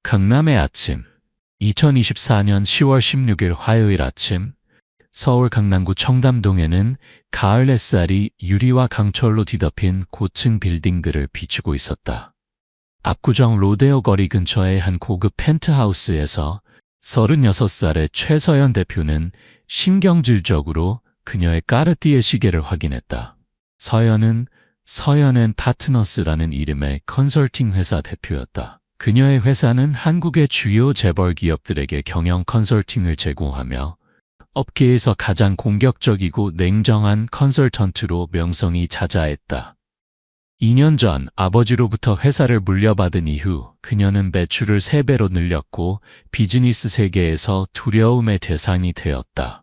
강남의 아침. 2024년 10월 16일 화요일 아침, 서울 강남구 청담동에는 가을 햇살이 유리와 강철로 뒤덮인 고층 빌딩들을 비추고 있었다. 압구정 로데오 거리 근처의 한 고급 펜트하우스에서 36살의 최서연 대표는 신경질적으로 그녀의 까르띠에 시계를 확인했다. 서연 앤 파트너스라는 이름의 컨설팅 회사 대표였다. 그녀의 회사는 한국의 주요 재벌 기업들에게 경영 컨설팅을 제공하며 업계에서 가장 공격적이고 냉정한 컨설턴트로 명성이 자자했다. 2년 전 아버지로부터 회사를 물려받은 이후 그녀는 매출을 3배로 늘렸고 비즈니스 세계에서 두려움의 대상이 되었다.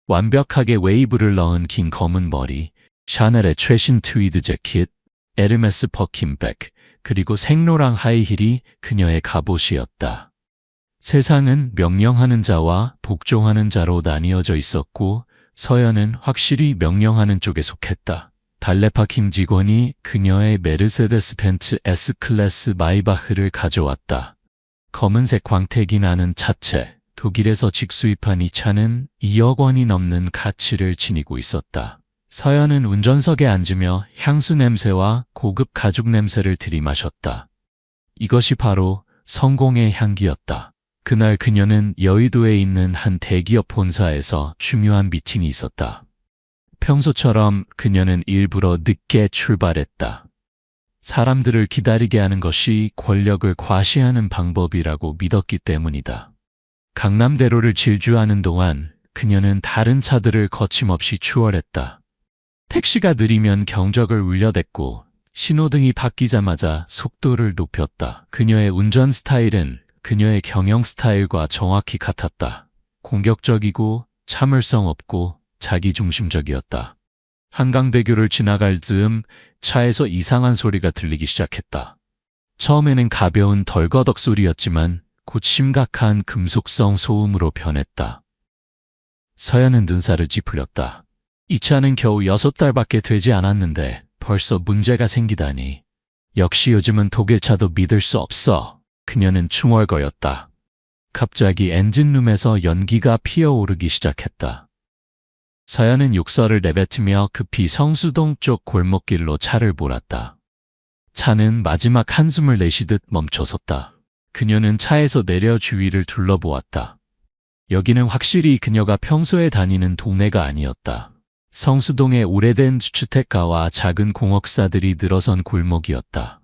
완벽하게 웨이브를 넣은 긴 검은 머리, 샤넬의 최신 트위드 재킷, 에르메스 버킨백, 그리고 생로랑 하이힐이 그녀의 갑옷이었다. 세상은 명령하는 자와 복종하는 자로 나뉘어져 있었고 서연은 확실히 명령하는 쪽에 속했다. 달레파 김 직원이 그녀의 메르세데스 벤츠 S클래스 마이바흐를 가져왔다. 검은색 광택이 나는 차체, 독일에서 직수입한 이 차는 2억 원이 넘는 가치를 지니고 있었다. 서연은 운전석에 앉으며 향수 냄새와 고급 가죽 냄새를 들이마셨다. 이것이 바로 성공의 향기였다. 그날 그녀는 여의도에 있는 한 대기업 본사에서 중요한 미팅이 있었다. 평소처럼 그녀는 일부러 늦게 출발했다. 사람들을 기다리게 하는 것이 권력을 과시하는 방법이라고 믿었기 때문이다. 강남대로를 질주하는 동안 그녀는 다른 차들을 거침없이 추월했다. 택시가 느리면 경적을 울려댔고 신호등이 바뀌자마자 속도를 높였다. 그녀의 운전 스타일은 그녀의 경영 스타일과 정확히 같았다. 공격적이고 참을성 없고 자기중심적이었다. 한강대교를 지나갈 즈음 차에서 이상한 소리가 들리기 시작했다. 처음에는 가벼운 덜거덕 소리였지만 곧 심각한 금속성 소음으로 변했다. 서연은 눈살을 찌푸렸다. 이 차는 겨우 6달밖에 되지 않았는데 벌써 문제가 생기다니. 역시 요즘은 독일차도 믿을 수 없어. 그녀는 중얼거렸다. 갑자기 엔진룸에서 연기가 피어오르기 시작했다. 서연은 욕설을 내뱉으며 급히 성수동 쪽 골목길로 차를 몰았다. 차는 마지막 한숨을 내쉬듯 멈춰섰다. 그녀는 차에서 내려 주위를 둘러보았다. 여기는 확실히 그녀가 평소에 다니는 동네가 아니었다. 성수동의 오래된 주택가와 작은 공업사들이 늘어선 골목이었다.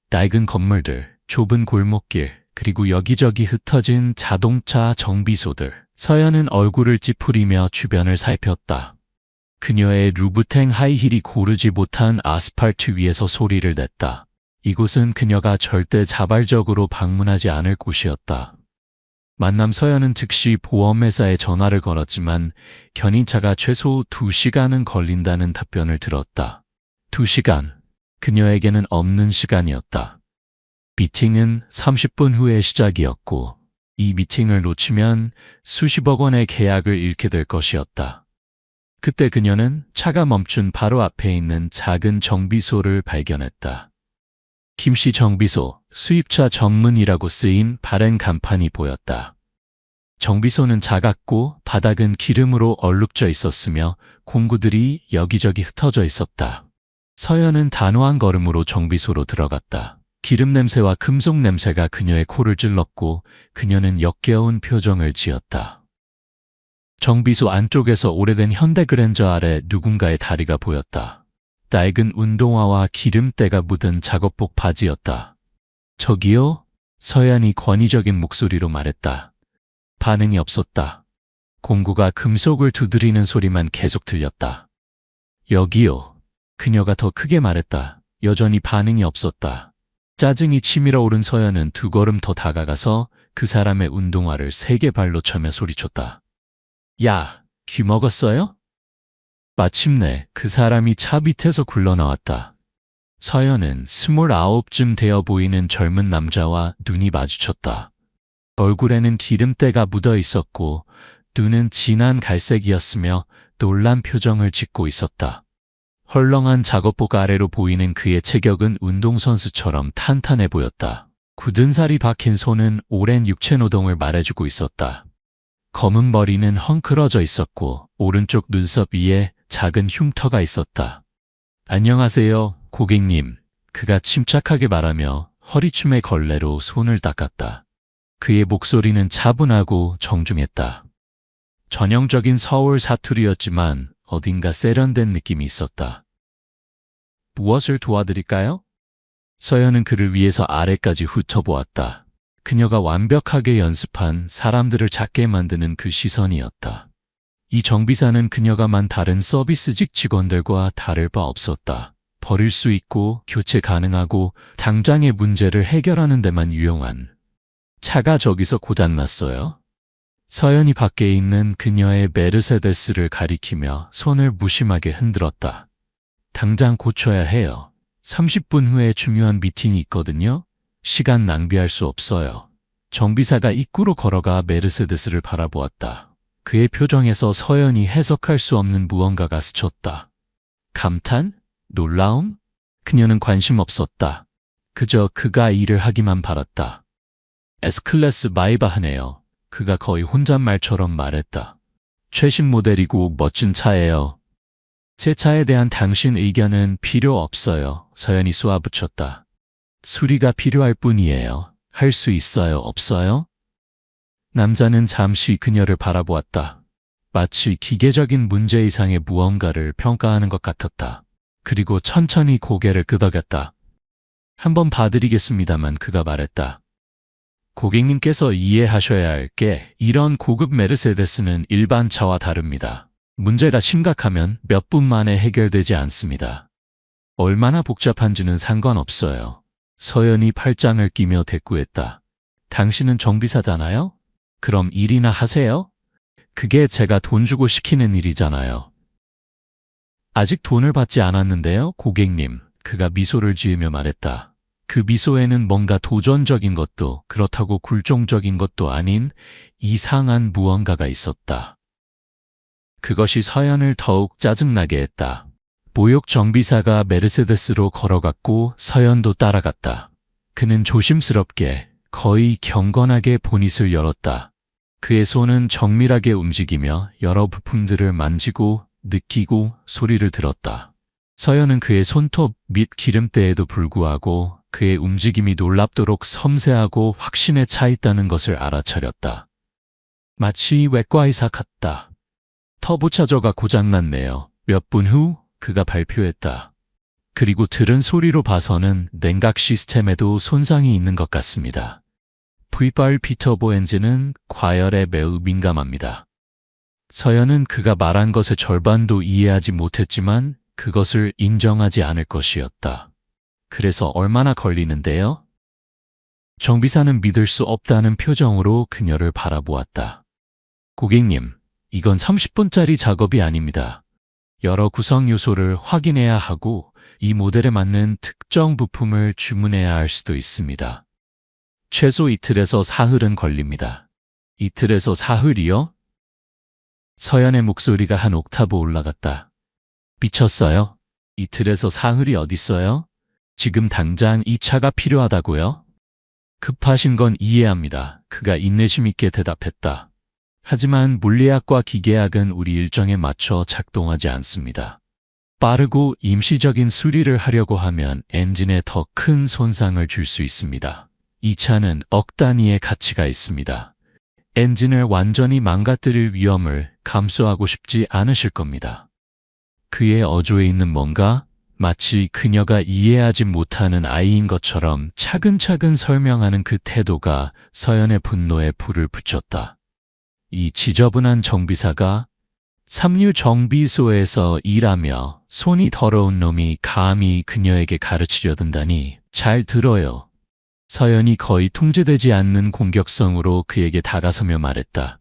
낡은 건물들, 좁은 골목길, 그리고 여기저기 흩어진 자동차 정비소들. 서연은 얼굴을 찌푸리며 주변을 살폈다. 그녀의 루브탱 하이힐이 고르지 못한 아스팔트 위에서 소리를 냈다. 이곳은 그녀가 절대 자발적으로 방문하지 않을 곳이었다. 만남 서연은 즉시 보험회사에 전화를 걸었지만 견인차가 최소 2시간은 걸린다는 답변을 들었다. 2시간. 그녀에게는 없는 시간이었다. 미팅은 30분 후에 시작이었고 이 미팅을 놓치면 수십억 원의 계약을 잃게 될 것이었다. 그때 그녀는 차가 멈춘 바로 앞에 있는 작은 정비소를 발견했다. 김씨 정비소, 수입차 전문이라고 쓰인 바랜 간판이 보였다. 정비소는 작았고 바닥은 기름으로 얼룩져 있었으며 공구들이 여기저기 흩어져 있었다. 서연은 단호한 걸음으로 정비소로 들어갔다. 기름 냄새와 금속 냄새가 그녀의 코를 찔렀고 그녀는 역겨운 표정을 지었다. 정비소 안쪽에서 오래된 현대 그랜저 아래 누군가의 다리가 보였다. 낡은 운동화와 기름때가 묻은 작업복 바지였다. 저기요? 서연이 권위적인 목소리로 말했다. 반응이 없었다. 공구가 금속을 두드리는 소리만 계속 들렸다. 여기요. 그녀가 더 크게 말했다. 여전히 반응이 없었다. 짜증이 치밀어 오른 서연은 2걸음 더 다가가서 그 사람의 운동화를 3개 발로 쳐며 소리쳤다. 야, 귀 먹었어요? 마침내 그 사람이 차 밑에서 굴러나왔다. 서연은 29쯤 되어 보이는 젊은 남자와 눈이 마주쳤다. 얼굴에는 기름때가 묻어 있었고 눈은 진한 갈색이었으며 놀란 표정을 짓고 있었다. 헐렁한 작업복 아래로 보이는 그의 체격은 운동선수처럼 탄탄해 보였다. 굳은 살이 박힌 손은 오랜 육체 노동을 말해주고 있었다. 검은 머리는 헝클어져 있었고 오른쪽 눈썹 위에 작은 흉터가 있었다. 안녕하세요, 고객님. 그가 침착하게 말하며 허리춤의 걸레로 손을 닦았다. 그의 목소리는 차분하고 정중했다. 전형적인 서울 사투리였지만 어딘가 세련된 느낌이 있었다. 무엇을 도와드릴까요? 서연은 그를 위에서 아래까지 훑어보았다. 그녀가 완벽하게 연습한 사람들을 작게 만드는 그 시선이었다. 이 정비사는 그녀가 만 다른 서비스직 직원들과 다를 바 없었다. 버릴 수 있고 교체 가능하고 당장의 문제를 해결하는 데만 유용한. 차가 저기서 고장났어요. 서연이 밖에 있는 그녀의 메르세데스를 가리키며 손을 무심하게 흔들었다. 당장 고쳐야 해요. 30분 후에 중요한 미팅이 있거든요. 시간 낭비할 수 없어요. 정비사가 입구로 걸어가 메르세데스를 바라보았다. 그의 표정에서 서연이 해석할 수 없는 무언가가 스쳤다. 감탄? 놀라움? 그녀는 관심 없었다. 그저 그가 일을 하기만 바랐다. S클래스 마이바하네요. 그가 거의 혼잣말처럼 말했다. 최신 모델이고 멋진 차예요. 제 차에 대한 당신 의견은 필요 없어요. 서연이 쏘아붙였다. 수리가 필요할 뿐이에요. 할 수 있어요, 없어요? 남자는 잠시 그녀를 바라보았다. 마치 기계적인 문제 이상의 무언가를 평가하는 것 같았다. 그리고 천천히 고개를 끄덕였다. 한번 봐드리겠습니다만 그가 말했다. 고객님께서 이해하셔야 할 게 이런 고급 메르세데스는 일반 차와 다릅니다. 문제가 심각하면 몇 분 만에 해결되지 않습니다. 얼마나 복잡한지는 상관없어요. 서연이 팔짱을 끼며 대꾸했다. 당신은 정비사잖아요? 그럼 일이나 하세요? 그게 제가 돈 주고 시키는 일이잖아요. 아직 돈을 받지 않았는데요, 고객님. 그가 미소를 지으며 말했다. 그 미소에는 뭔가 도전적인 것도 그렇다고 굴종적인 것도 아닌 이상한 무언가가 있었다. 그것이 서연을 더욱 짜증나게 했다. 모욕 정비사가 메르세데스로 걸어갔고 서연도 따라갔다. 그는 조심스럽게 거의 경건하게 보닛을 열었다. 그의 손은 정밀하게 움직이며 여러 부품들을 만지고 느끼고 소리를 들었다. 서연은 그의 손톱 및 기름때에도 불구하고 그의 움직임이 놀랍도록 섬세하고 확신에 차 있다는 것을 알아차렸다. 마치 외과의사 같다. 터보차저가 고장났네요. 몇 분 후 그가 발표했다. 그리고 들은 소리로 봐서는 냉각 시스템에도 손상이 있는 것 같습니다. V8 피터보 엔진은 과열에 매우 민감합니다. 서연은 그가 말한 것의 절반도 이해하지 못했지만 그것을 인정하지 않을 것이었다. 그래서 얼마나 걸리는데요? 정비사는 믿을 수 없다는 표정으로 그녀를 바라보았다. 고객님, 이건 30분짜리 작업이 아닙니다. 여러 구성 요소를 확인해야 하고 이 모델에 맞는 특정 부품을 주문해야 할 수도 있습니다. 최소 이틀에서 사흘은 걸립니다. 이틀에서 사흘이요? 서연의 목소리가 한 옥타브 올라갔다. 미쳤어요? 이틀에서 사흘이 어딨어요? 지금 당장 이 차가 필요하다고요? 급하신 건 이해합니다. 그가 인내심 있게 대답했다. 하지만 물리학과 기계학은 우리 일정에 맞춰 작동하지 않습니다. 빠르고 임시적인 수리를 하려고 하면 엔진에 더 큰 손상을 줄 수 있습니다. 이 차는 억 단위의 가치가 있습니다. 엔진을 완전히 망가뜨릴 위험을 감수하고 싶지 않으실 겁니다. 그의 어조에 있는 뭔가 마치 그녀가 이해하지 못하는 아이인 것처럼 차근차근 설명하는 그 태도가 서연의 분노에 불을 붙였다. 이 지저분한 정비사가 삼류 정비소에서 일하며 손이 더러운 놈이 감히 그녀에게 가르치려 든다니. 잘 들어요. 서연이 거의 통제되지 않는 공격성으로 그에게 다가서며 말했다.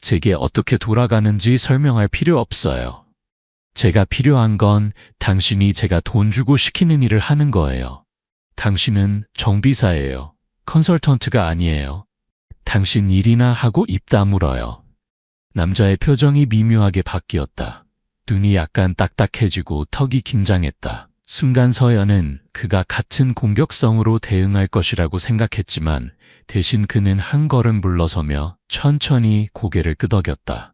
제게 어떻게 돌아가는지 설명할 필요 없어요. 제가 필요한 건 당신이 제가 돈 주고 시키는 일을 하는 거예요. 당신은 정비사예요. 컨설턴트가 아니에요. 당신 일이나 하고 입 다물어요. 남자의 표정이 미묘하게 바뀌었다. 눈이 약간 딱딱해지고 턱이 긴장했다. 순간 서연은 그가 같은 공격성으로 대응할 것이라고 생각했지만 대신 그는 한 걸음 물러서며 천천히 고개를 끄덕였다.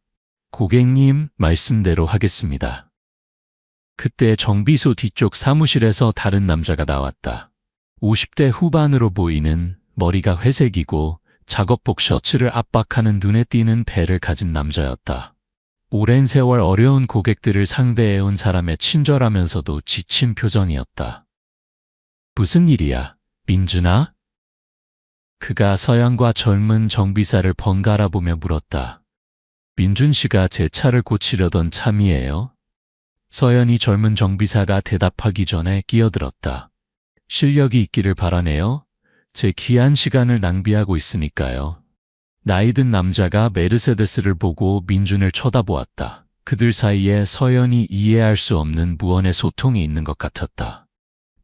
고객님, 말씀대로 하겠습니다. 그때 정비소 뒤쪽 사무실에서 다른 남자가 나왔다. 50대 후반으로 보이는 머리가 회색이고 작업복 셔츠를 압박하는 눈에 띄는 배를 가진 남자였다. 오랜 세월 어려운 고객들을 상대해온 사람의 친절하면서도 지친 표정이었다. 무슨 일이야, 민준아? 그가 서연과 젊은 정비사를 번갈아 보며 물었다. 민준 씨가 제 차를 고치려던 참이에요. 서연이 젊은 정비사가 대답하기 전에 끼어들었다. 실력이 있기를 바라네요. 제 귀한 시간을 낭비하고 있으니까요. 나이든 남자가 메르세데스를 보고 민준을 쳐다보았다. 그들 사이에 서연이 이해할 수 없는 무언의 소통이 있는 것 같았다.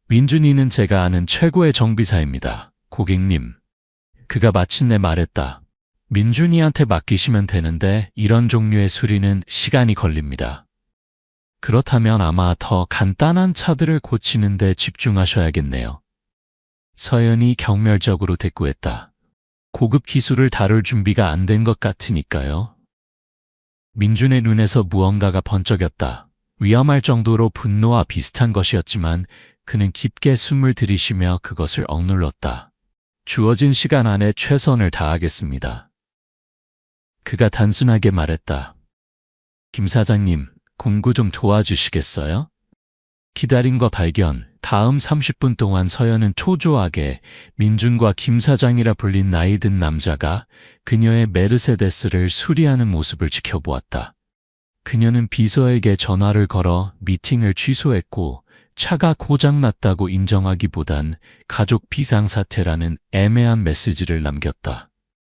민준이는 제가 아는 최고의 정비사입니다. 고객님. 그가 마침내 말했다. 민준이한테 맡기시면 되는데 이런 종류의 수리는 시간이 걸립니다. 그렇다면 아마 더 간단한 차들을 고치는 데 집중하셔야겠네요. 서연이 경멸적으로 대꾸했다. 고급 기술을 다룰 준비가 안 된 것 같으니까요. 민준의 눈에서 무언가가 번쩍였다. 위험할 정도로 분노와 비슷한 것이었지만 그는 깊게 숨을 들이쉬며 그것을 억눌렀다. 주어진 시간 안에 최선을 다하겠습니다. 그가 단순하게 말했다. 김 사장님, 공구 좀 도와주시겠어요? 기다림과 발견, 다음 30분 동안 서연은 초조하게 민준과 김 사장이라 불린 나이든 남자가 그녀의 메르세데스를 수리하는 모습을 지켜보았다. 그녀는 비서에게 전화를 걸어 미팅을 취소했고 차가 고장났다고 인정하기보단 가족 비상사태라는 애매한 메시지를 남겼다.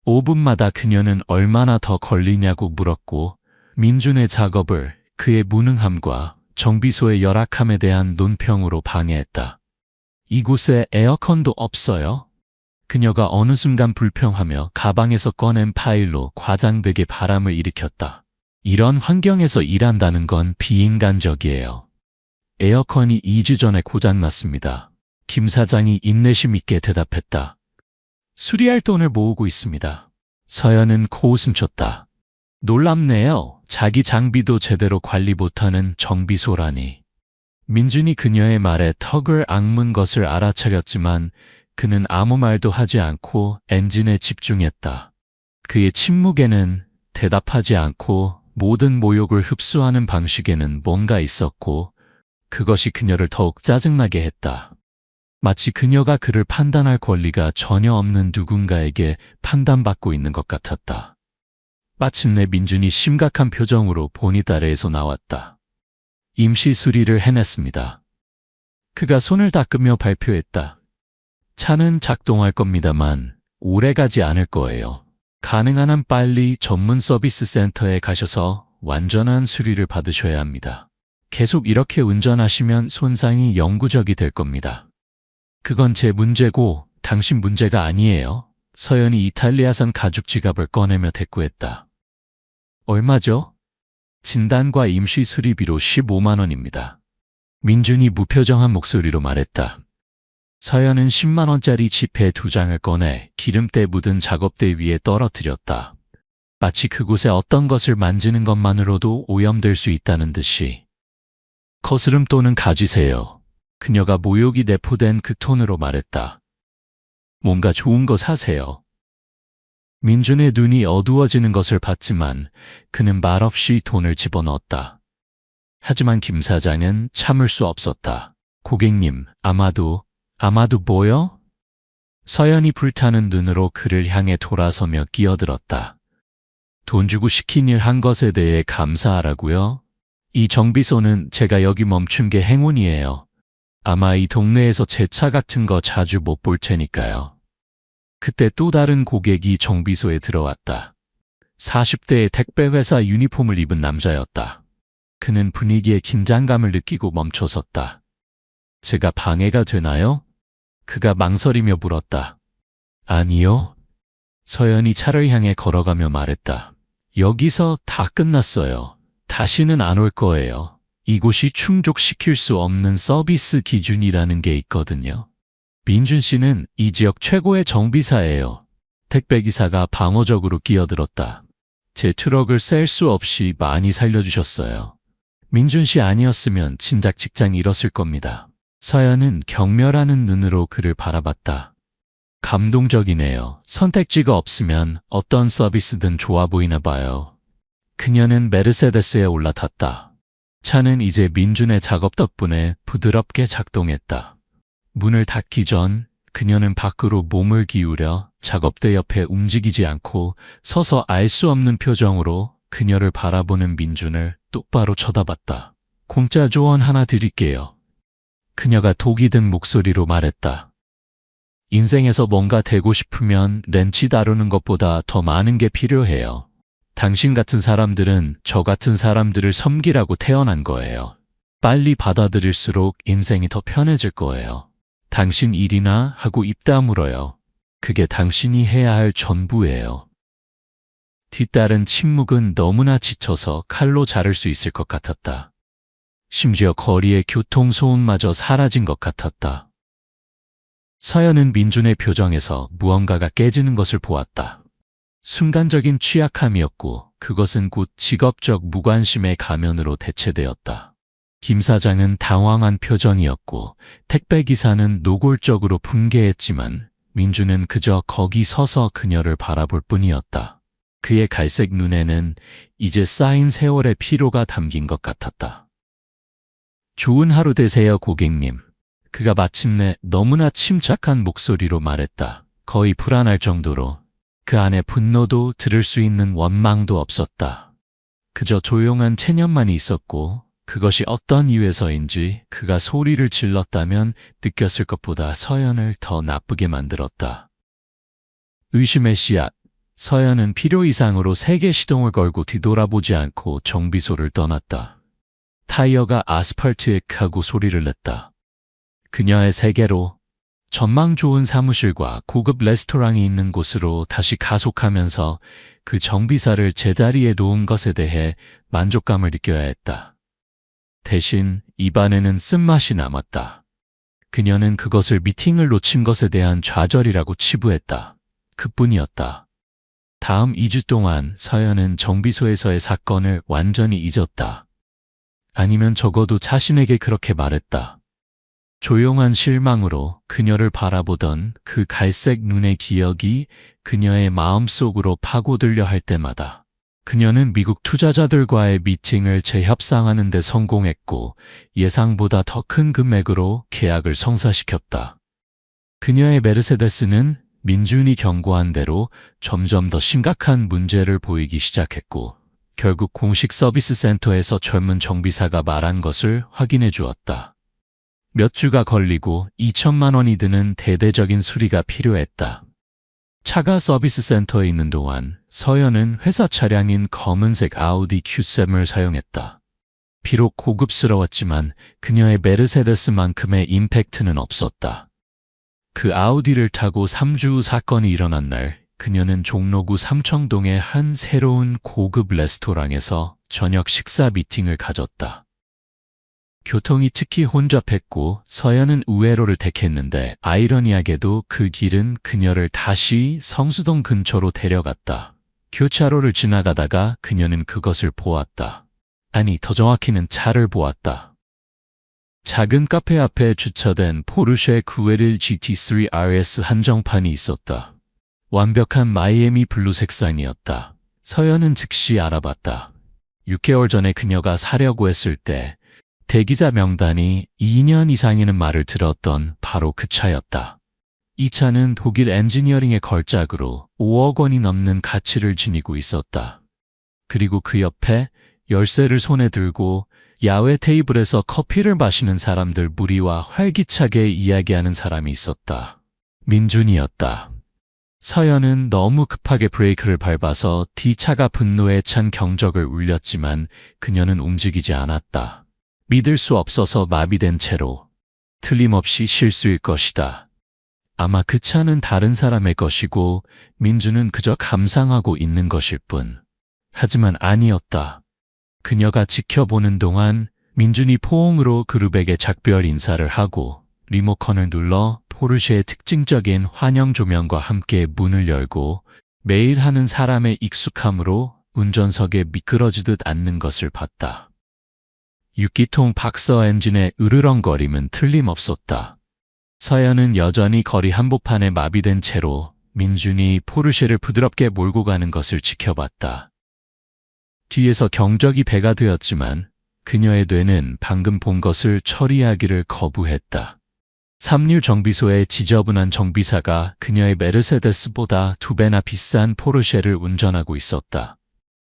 5분마다 그녀는 얼마나 더 걸리냐고 물었고 민준의 작업을 그의 무능함과 정비소의 열악함에 대한 논평으로 방해했다. 이곳에 에어컨도 없어요? 그녀가 어느 순간 불평하며 가방에서 꺼낸 파일로 과장되게 바람을 일으켰다. 이런 환경에서 일한다는 건 비인간적이에요. 에어컨이 2주 전에 고장났습니다. 김 사장이 인내심 있게 대답했다. 수리할 돈을 모으고 있습니다. 서연은 코웃음 쳤다. 놀랍네요. 자기 장비도 제대로 관리 못하는 정비소라니. 민준이 그녀의 말에 턱을 악문 것을 알아차렸지만 그는 아무 말도 하지 않고 엔진에 집중했다. 그의 침묵에는 대답하지 않고 모든 모욕을 흡수하는 방식에는 뭔가 있었고 그것이 그녀를 더욱 짜증나게 했다. 마치 그녀가 그를 판단할 권리가 전혀 없는 누군가에게 판단받고 있는 것 같았다. 마침내 민준이 심각한 표정으로 보닛 아래에서 나왔다. 임시 수리를 해냈습니다. 그가 손을 닦으며 발표했다. 차는 작동할 겁니다만 오래 가지 않을 거예요. 가능한 한 빨리 전문 서비스 센터에 가셔서 완전한 수리를 받으셔야 합니다. 계속 이렇게 운전하시면 손상이 영구적이 될 겁니다. 그건 제 문제고 당신 문제가 아니에요. 서연이 이탈리아산 가죽 지갑을 꺼내며 대꾸했다. 얼마죠? 진단과 임시 수리비로 15만 원입니다. 민준이 무표정한 목소리로 말했다. 서연은 10만 원짜리 지폐 2장을 꺼내 기름때 묻은 작업대 위에 떨어뜨렸다. 마치 그곳에 어떤 것을 만지는 것만으로도 오염될 수 있다는 듯이. 거스름돈은 가지세요. 그녀가 모욕이 내포된 그 톤으로 말했다. 뭔가 좋은 거 사세요. 민준의 눈이 어두워지는 것을 봤지만 그는 말없이 돈을 집어넣었다. 하지만 김 사장은 참을 수 없었다. 고객님, 아마도 뭐요? 서연이 불타는 눈으로 그를 향해 돌아서며 끼어들었다. 돈 주고 시킨 일 한 것에 대해 감사하라고요? 이 정비소는 제가 여기 멈춘 게 행운이에요. 아마 이 동네에서 제 차 같은 거 자주 못 볼 테니까요. 그때 또 다른 고객이 정비소에 들어왔다. 40대의 택배회사 유니폼을 입은 남자였다. 그는 분위기에 긴장감을 느끼고 멈춰섰다. 제가 방해가 되나요? 그가 망설이며 물었다. 아니요. 서연이 차를 향해 걸어가며 말했다. 여기서 다 끝났어요. 다시는 안 올 거예요. 이곳이 충족시킬 수 없는 서비스 기준이라는 게 있거든요. 민준 씨는 이 지역 최고의 정비사예요. 택배기사가 방어적으로 끼어들었다. 제 트럭을 셀 수 없이 많이 살려주셨어요. 민준 씨 아니었으면 진작 직장 잃었을 겁니다. 서연은 경멸하는 눈으로 그를 바라봤다. 감동적이네요. 선택지가 없으면 어떤 서비스든 좋아 보이나 봐요. 그녀는 메르세데스에 올라탔다. 차는 이제 민준의 작업 덕분에 부드럽게 작동했다. 문을 닫기 전 그녀는 밖으로 몸을 기울여 작업대 옆에 움직이지 않고 서서 알 수 없는 표정으로 그녀를 바라보는 민준을 똑바로 쳐다봤다. 공짜 조언 하나 드릴게요. 그녀가 독이 든 목소리로 말했다. 인생에서 뭔가 되고 싶으면 렌치 다루는 것보다 더 많은 게 필요해요. 당신 같은 사람들은 저 같은 사람들을 섬기라고 태어난 거예요. 빨리 받아들일수록 인생이 더 편해질 거예요. 당신 일이나 하고 입 다물어요. 그게 당신이 해야 할 전부예요. 뒤따른 침묵은 너무나 지쳐서 칼로 자를 수 있을 것 같았다. 심지어 거리의 교통소음마저 사라진 것 같았다. 서연은 민준의 표정에서 무언가가 깨지는 것을 보았다. 순간적인 취약함이었고 그것은 곧 직업적 무관심의 가면으로 대체되었다. 김 사장은 당황한 표정이었고 택배기사는 노골적으로 분개했지만 민준은 그저 거기 서서 그녀를 바라볼 뿐이었다. 그의 갈색 눈에는 이제 쌓인 세월의 피로가 담긴 것 같았다. 좋은 하루 되세요, 고객님. 그가 마침내 너무나 침착한 목소리로 말했다. 거의 불안할 정도로. 그 안에 분노도 들을 수 있는 원망도 없었다. 그저 조용한 체념만이 있었고 그것이 어떤 이유에서인지 그가 소리를 질렀다면 느꼈을 것보다 서연을 더 나쁘게 만들었다. 의심의 씨앗. 서연은 필요 이상으로 세게 시동을 걸고 뒤돌아보지 않고 정비소를 떠났다. 타이어가 아스팔트에 하고 소리를 냈다. 그녀의 세계로 전망 좋은 사무실과 고급 레스토랑이 있는 곳으로 다시 가속하면서 그 정비사를 제자리에 놓은 것에 대해 만족감을 느껴야 했다. 대신 입안에는 쓴맛이 남았다. 그녀는 그것을 미팅을 놓친 것에 대한 좌절이라고 치부했다. 그뿐이었다. 다음 2주 동안 서연은 정비소에서의 사건을 완전히 잊었다. 아니면 적어도 자신에게 그렇게 말했다. 조용한 실망으로 그녀를 바라보던 그 갈색 눈의 기억이 그녀의 마음속으로 파고들려 할 때마다 그녀는 미국 투자자들과의 미팅을 재협상하는 데 성공했고 예상보다 더 큰 금액으로 계약을 성사시켰다. 그녀의 메르세데스는 민준이 경고한 대로 점점 더 심각한 문제를 보이기 시작했고 결국 공식 서비스 센터에서 젊은 정비사가 말한 것을 확인해 주었다. 몇 주가 걸리고 2천만 원이 드는 대대적인 수리가 필요했다. 차가 서비스 센터에 있는 동안 서연은 회사 차량인 검은색 아우디 Q7을 사용했다. 비록 고급스러웠지만 그녀의 메르세데스만큼의 임팩트는 없었다. 그 아우디를 타고 3주 후 사건이 일어난 날 그녀는 종로구 삼청동의 한 새로운 고급 레스토랑에서 저녁 식사 미팅을 가졌다. 교통이 특히 혼잡했고 서연은 우회로를 택했는데 아이러니하게도 그 길은 그녀를 다시 성수동 근처로 데려갔다. 교차로를 지나가다가 그녀는 그것을 보았다. 아니, 더 정확히는 차를 보았다. 작은 카페 앞에 주차된 포르쉐 911 GT3 RS 한정판이 있었다. 완벽한 마이애미 블루 색상이었다. 서연은 즉시 알아봤다. 6개월 전에 그녀가 사려고 했을 때 대기자 명단이 2년 이상이라는 말을 들었던 바로 그 차였다. 이 차는 독일 엔지니어링의 걸작으로 5억 원이 넘는 가치를 지니고 있었다. 그리고 그 옆에 열쇠를 손에 들고 야외 테이블에서 커피를 마시는 사람들 무리와 활기차게 이야기하는 사람이 있었다. 민준이었다. 서연은 너무 급하게 브레이크를 밟아서 뒤차가 분노에 찬 경적을 울렸지만 그녀는 움직이지 않았다. 믿을 수 없어서 마비된 채로 틀림없이 실수일 것이다. 아마 그 차는 다른 사람의 것이고 민준은 그저 감상하고 있는 것일 뿐. 하지만 아니었다. 그녀가 지켜보는 동안 민준이 포옹으로 그룹에게 작별 인사를 하고 리모컨을 눌러 포르쉐의 특징적인 환영 조명과 함께 문을 열고 매일 하는 사람의 익숙함으로 운전석에 미끄러지듯 앉는 것을 봤다. 6기통 박서 엔진의 으르렁거림은 틀림없었다. 서연은 여전히 거리 한복판에 마비된 채로 민준이 포르쉐를 부드럽게 몰고 가는 것을 지켜봤다. 뒤에서 경적이 배가 되었지만 그녀의 뇌는 방금 본 것을 처리하기를 거부했다. 삼류 정비소의 지저분한 정비사가 그녀의 메르세데스보다 2배나 비싼 포르쉐를 운전하고 있었다.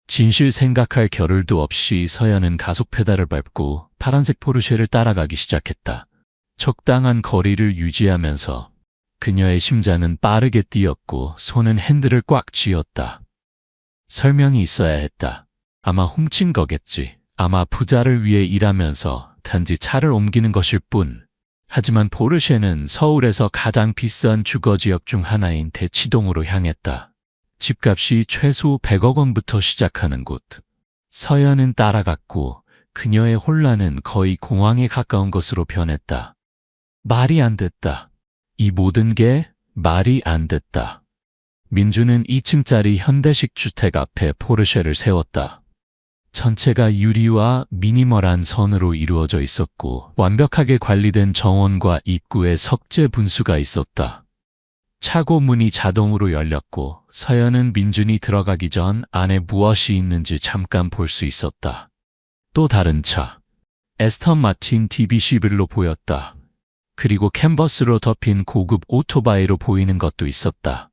진실 생각할 겨를도 없이 서연은 가속 페달을 밟고 파란색 포르쉐를 따라가기 시작했다. 적당한 거리를 유지하면서 그녀의 심장은 빠르게 뛰었고 손은 핸들을 꽉 쥐었다. 설명이 있어야 했다. 아마 훔친 거겠지. 아마 부자를 위해 일하면서 단지 차를 옮기는 것일 뿐. 하지만 포르쉐는 서울에서 가장 비싼 주거지역 중 하나인 대치동으로 향했다. 집값이 최소 100억 원부터 시작하는 곳. 서연은 따라갔고 그녀의 혼란은 거의 공황에 가까운 것으로 변했다. 말이 안 됐다. 이 모든 게 말이 안 됐다. 민주는 2층짜리 현대식 주택 앞에 포르쉐를 세웠다. 전체가 유리와 미니멀한 선으로 이루어져 있었고 완벽하게 관리된 정원과 입구에 석재 분수가 있었다. 차고 문이 자동으로 열렸고 서연은 민준이 들어가기 전 안에 무엇이 있는지 잠깐 볼 수 있었다. 또 다른 차. 에스턴 마틴 DB11로 보였다. 그리고 캔버스로 덮인 고급 오토바이로 보이는 것도 있었다.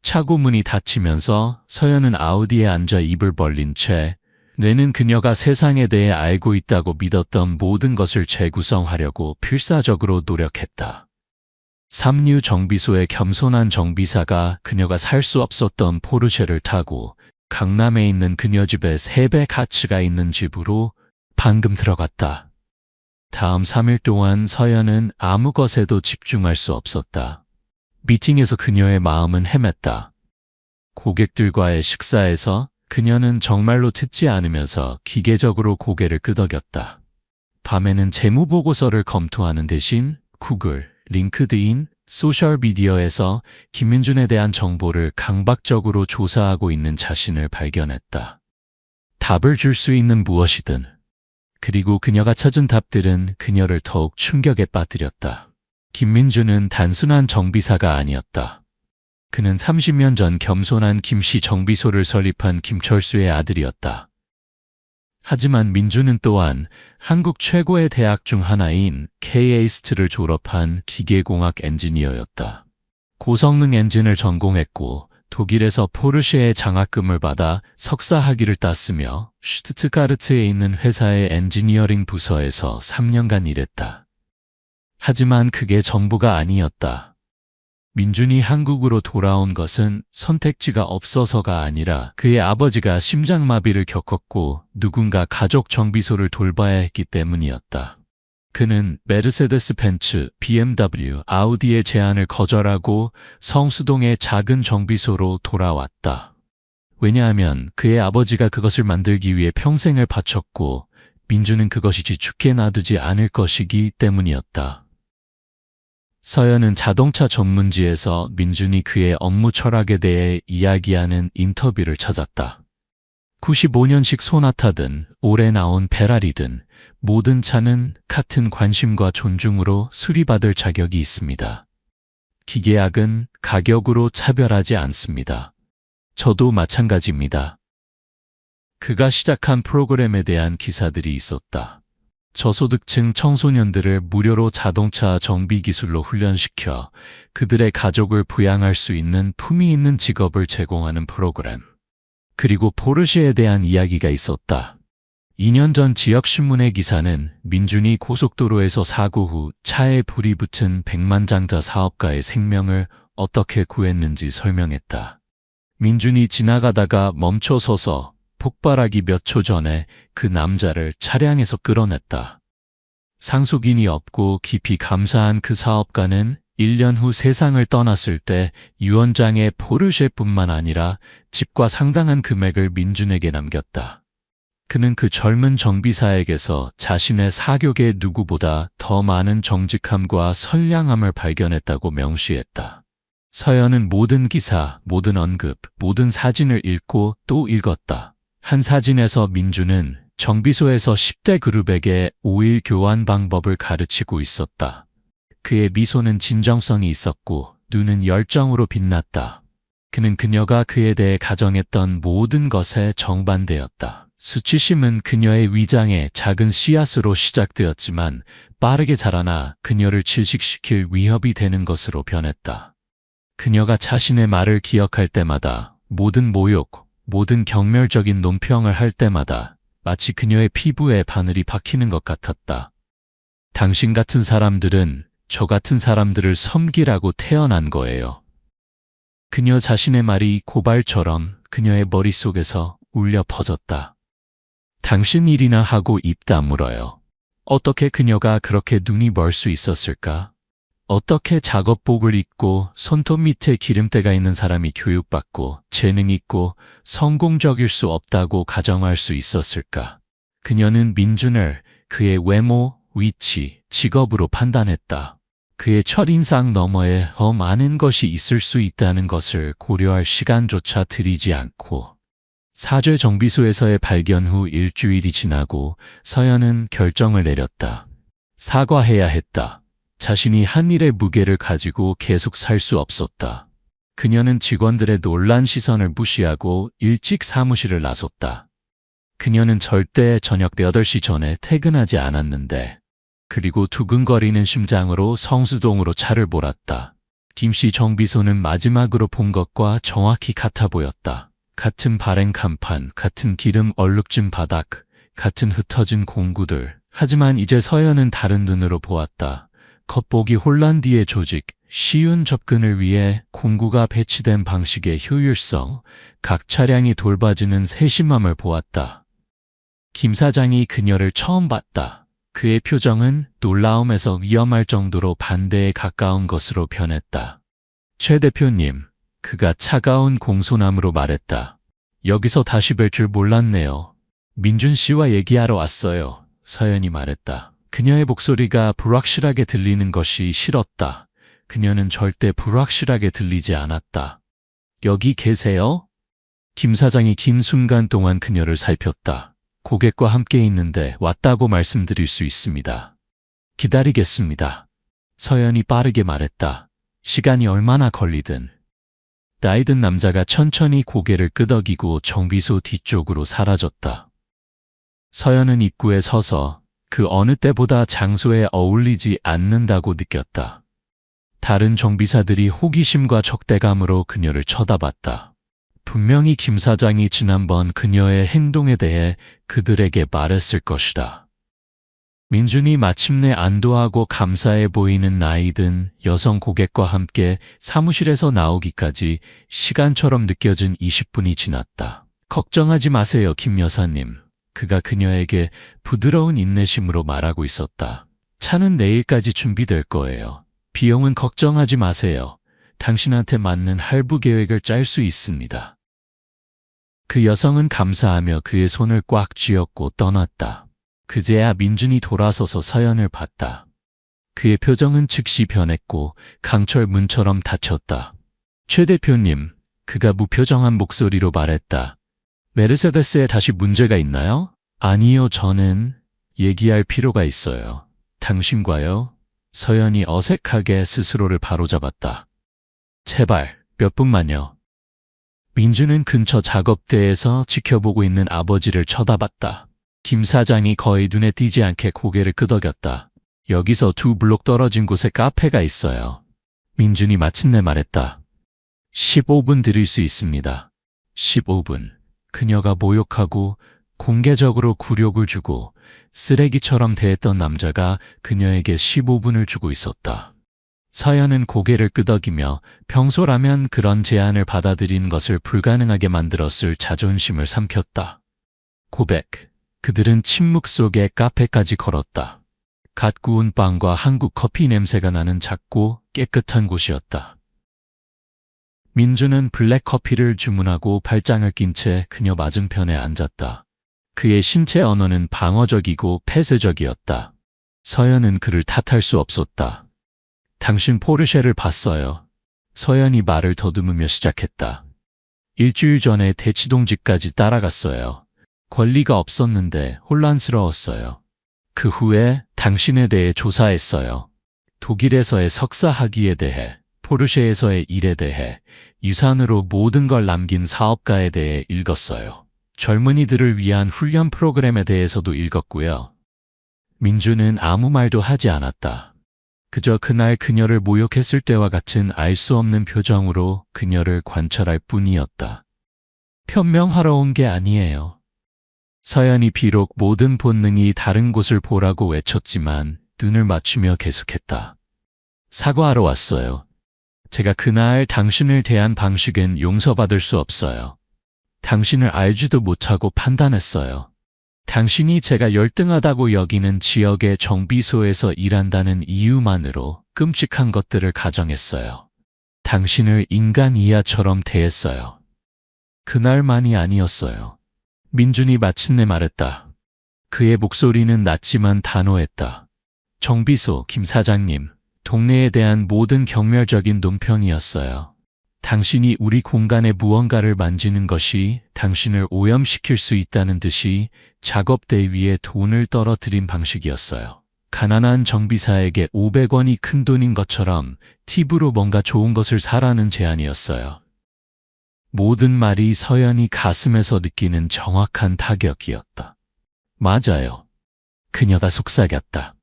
차고 문이 닫히면서 서연은 아우디에 앉아 입을 벌린 채 뇌는 그녀가 세상에 대해 알고 있다고 믿었던 모든 것을 재구성하려고 필사적으로 노력했다. 삼류 정비소의 겸손한 정비사가 그녀가 살 수 없었던 포르쉐를 타고 강남에 있는 그녀 집의 3배 가치가 있는 집으로 방금 들어갔다. 다음 3일 동안 서연은 아무 것에도 집중할 수 없었다. 미팅에서 그녀의 마음은 헤맸다. 고객들과의 식사에서 그녀는 정말로 듣지 않으면서 기계적으로 고개를 끄덕였다. 밤에는 재무보고서를 검토하는 대신 구글, 링크드인, 소셜미디어에서 김민준에 대한 정보를 강박적으로 조사하고 있는 자신을 발견했다. 답을 줄 수 있는 무엇이든. 그리고 그녀가 찾은 답들은 그녀를 더욱 충격에 빠뜨렸다. 김민준은 단순한 정비사가 아니었다. 그는 30년 전 겸손한 김씨 정비소를 설립한 김철수의 아들이었다. 하지만 민준은 또한 한국 최고의 대학 중 하나인 K-에이스트를 졸업한 기계공학 엔지니어였다. 고성능 엔진을 전공했고 독일에서 포르쉐의 장학금을 받아 석사 학위를 땄으며 슈투트가르트에 있는 회사의 엔지니어링 부서에서 3년간 일했다. 하지만 그게 전부가 아니었다. 민준이 한국으로 돌아온 것은 선택지가 없어서가 아니라 그의 아버지가 심장마비를 겪었고 누군가 가족 정비소를 돌봐야 했기 때문이었다. 그는 메르세데스 벤츠, BMW, 아우디의 제안을 거절하고 성수동의 작은 정비소로 돌아왔다. 왜냐하면 그의 아버지가 그것을 만들기 위해 평생을 바쳤고 민준은 그것이 죽게 놔두지 않을 것이기 때문이었다. 서연은 자동차 전문지에서 민준이 그의 업무 철학에 대해 이야기하는 인터뷰를 찾았다. 95년식 소나타든 올해 나온 페라리든 모든 차는 같은 관심과 존중으로 수리받을 자격이 있습니다. 기계학은 가격으로 차별하지 않습니다. 저도 마찬가지입니다. 그가 시작한 프로그램에 대한 기사들이 있었다. 저소득층 청소년들을 무료로 자동차 정비 기술로 훈련시켜 그들의 가족을 부양할 수 있는 품위 있는 직업을 제공하는 프로그램. 그리고 포르쉐에 대한 이야기가 있었다. 2년 전 지역신문의 기사는 민준이 고속도로에서 사고 후 차에 불이 붙은 백만장자 사업가의 생명을 어떻게 구했는지 설명했다. 민준이 지나가다가 멈춰서서 폭발하기 몇 초 전에 그 남자를 차량에서 끌어냈다. 상속인이 없고 깊이 감사한 그 사업가는 1년 후 세상을 떠났을 때 유언장에 포르쉐뿐만 아니라 집과 상당한 금액을 민준에게 남겼다. 그는 그 젊은 정비사에게서 자신의 사격의 누구보다 더 많은 정직함과 선량함을 발견했다고 명시했다. 서연은 모든 기사, 모든 언급, 모든 사진을 읽고 또 읽었다. 한 사진에서 민주는 정비소에서 10대 그룹에게 오일 교환 방법을 가르치고 있었다. 그의 미소는 진정성이 있었고 눈은 열정으로 빛났다. 그는 그녀가 그에 대해 가정했던 모든 것에 정반대였다. 수치심은 그녀의 위장의 작은 씨앗으로 시작되었지만 빠르게 자라나 그녀를 질식시킬 위협이 되는 것으로 변했다. 그녀가 자신의 말을 기억할 때마다, 모든 모욕, 모든 경멸적인 논평을 할 때마다 마치 그녀의 피부에 바늘이 박히는 것 같았다. 당신 같은 사람들은 저 같은 사람들을 섬기라고 태어난 거예요. 그녀 자신의 말이 고발처럼 그녀의 머릿속에서 울려 퍼졌다. 당신 일이나 하고 입 다물어요. 어떻게 그녀가 그렇게 눈이 멀 수 있었을까? 어떻게 작업복을 입고 손톱 밑에 기름때가 있는 사람이 교육받고 재능 있고 성공적일 수 없다고 가정할 수 있었을까? 그녀는 민준을 그의 외모, 위치, 직업으로 판단했다. 그의 첫인상 너머에 더 많은 것이 있을 수 있다는 것을 고려할 시간조차 들이지 않고 사죄 정비소에서의 발견 후 일주일이 지나고 서연은 결정을 내렸다. 사과해야 했다. 자신이 한 일의 무게를 가지고 계속 살 수 없었다. 그녀는 직원들의 놀란 시선을 무시하고 일찍 사무실을 나섰다. 그녀는 절대 저녁 8시 전에 퇴근하지 않았는데, 그리고 두근거리는 심장으로 성수동으로 차를 몰았다. 김씨 정비소는 마지막으로 본 것과 정확히 같아 보였다. 같은 발행 간판, 같은 기름 얼룩진 바닥, 같은 흩어진 공구들. 하지만 이제 서연은 다른 눈으로 보았다. 겉보기 홀란디의 조직, 쉬운 접근을 위해 공구가 배치된 방식의 효율성, 각 차량이 돌봐주는 세심함을 보았다. 김 사장이 그녀를 처음 봤다. 그의 표정은 놀라움에서 위험할 정도로 반대에 가까운 것으로 변했다. 최 대표님, 그가 차가운 공손함으로 말했다. 여기서 다시 뵐 줄 몰랐네요. 민준 씨와 얘기하러 왔어요. 서연이 말했다. 그녀의 목소리가 불확실하게 들리는 것이 싫었다. 그녀는 절대 불확실하게 들리지 않았다. 여기 계세요? 김 사장이 긴 순간 동안 그녀를 살폈다. 고객과 함께 있는데 왔다고 말씀드릴 수 있습니다. 기다리겠습니다. 서연이 빠르게 말했다. 시간이 얼마나 걸리든. 나이든 남자가 천천히 고개를 끄덕이고 정비소 뒤쪽으로 사라졌다. 서연은 입구에 서서 그 어느 때보다 장소에 어울리지 않는다고 느꼈다. 다른 정비사들이 호기심과 적대감으로 그녀를 쳐다봤다. 분명히 김 사장이 지난번 그녀의 행동에 대해 그들에게 말했을 것이다. 민준이 마침내 안도하고 감사해 보이는 나이든 여성 고객과 함께 사무실에서 나오기까지 시간처럼 느껴진 20분이 지났다. 걱정하지 마세요, 김 여사님. 그가 그녀에게 부드러운 인내심으로 말하고 있었다. 차는 내일까지 준비될 거예요. 비용은 걱정하지 마세요. 당신한테 맞는 할부 계획을 짤 수 있습니다. 그 여성은 감사하며 그의 손을 꽉 쥐었고 떠났다. 그제야 민준이 돌아서서 서연을 봤다. 그의 표정은 즉시 변했고 강철 문처럼 닫혔다. 최 대표님, 그가 무표정한 목소리로 말했다. 메르세데스에 다시 문제가 있나요? 아니요, 저는 얘기할 필요가 있어요. 당신과요? 서연이 어색하게 스스로를 바로잡았다. 제발, 몇 분만요. 민주는 근처 작업대에서 지켜보고 있는 아버지를 쳐다봤다. 김 사장이 거의 눈에 띄지 않게 고개를 끄덕였다. 여기서 2블록 떨어진 곳에 카페가 있어요. 민준이 마침내 말했다. 15분 드릴 수 있습니다. 15분. 그녀가 모욕하고 공개적으로 굴욕을 주고 쓰레기처럼 대했던 남자가 그녀에게 15분을 주고 있었다. 서연은 고개를 끄덕이며 평소라면 그런 제안을 받아들이는 것을 불가능하게 만들었을 자존심을 삼켰다. 고백. 그들은 침묵 속에 카페까지 걸었다. 갓 구운 빵과 한국 커피 냄새가 나는 작고 깨끗한 곳이었다. 민주는 블랙 커피를 주문하고 발장을 낀 채 그녀 맞은편에 앉았다. 그의 신체 언어는 방어적이고 폐쇄적이었다. 서연은 그를 탓할 수 없었다. 당신 포르쉐를 봤어요. 서연이 말을 더듬으며 시작했다. 일주일 전에 대치동집까지 따라갔어요. 권리가 없었는데 혼란스러웠어요. 그 후에 당신에 대해 조사했어요. 독일에서의 석사 학위에 대해, 포르쉐에서의 일에 대해, 유산으로 모든 걸 남긴 사업가에 대해 읽었어요. 젊은이들을 위한 훈련 프로그램에 대해서도 읽었고요. 민주는 아무 말도 하지 않았다. 그저 그날 그녀를 모욕했을 때와 같은 알 수 없는 표정으로 그녀를 관찰할 뿐이었다. 변명하러 온 게 아니에요. 서연이 비록 모든 본능이 다른 곳을 보라고 외쳤지만 눈을 맞추며 계속했다. 사과하러 왔어요. 제가 그날 당신을 대한 방식은 용서받을 수 없어요. 당신을 알지도 못하고 판단했어요. 당신이 제가 열등하다고 여기는 지역의 정비소에서 일한다는 이유만으로 끔찍한 것들을 가정했어요. 당신을 인간 이하처럼 대했어요. 그날만이 아니었어요. 민준이 마침내 말했다. 그의 목소리는 낮지만 단호했다. 정비소 김 사장님, 동네에 대한 모든 경멸적인 논평이었어요. 당신이 우리 공간에 무언가를 만지는 것이 당신을 오염시킬 수 있다는 듯이 작업대 위에 돈을 떨어뜨린 방식이었어요. 가난한 정비사에게 500원이 큰 돈인 것처럼 팁으로 뭔가 좋은 것을 사라는 제안이었어요. 모든 말이 서연이 가슴에서 느끼는 정확한 타격이었다. 맞아요. 그녀가 속삭였다.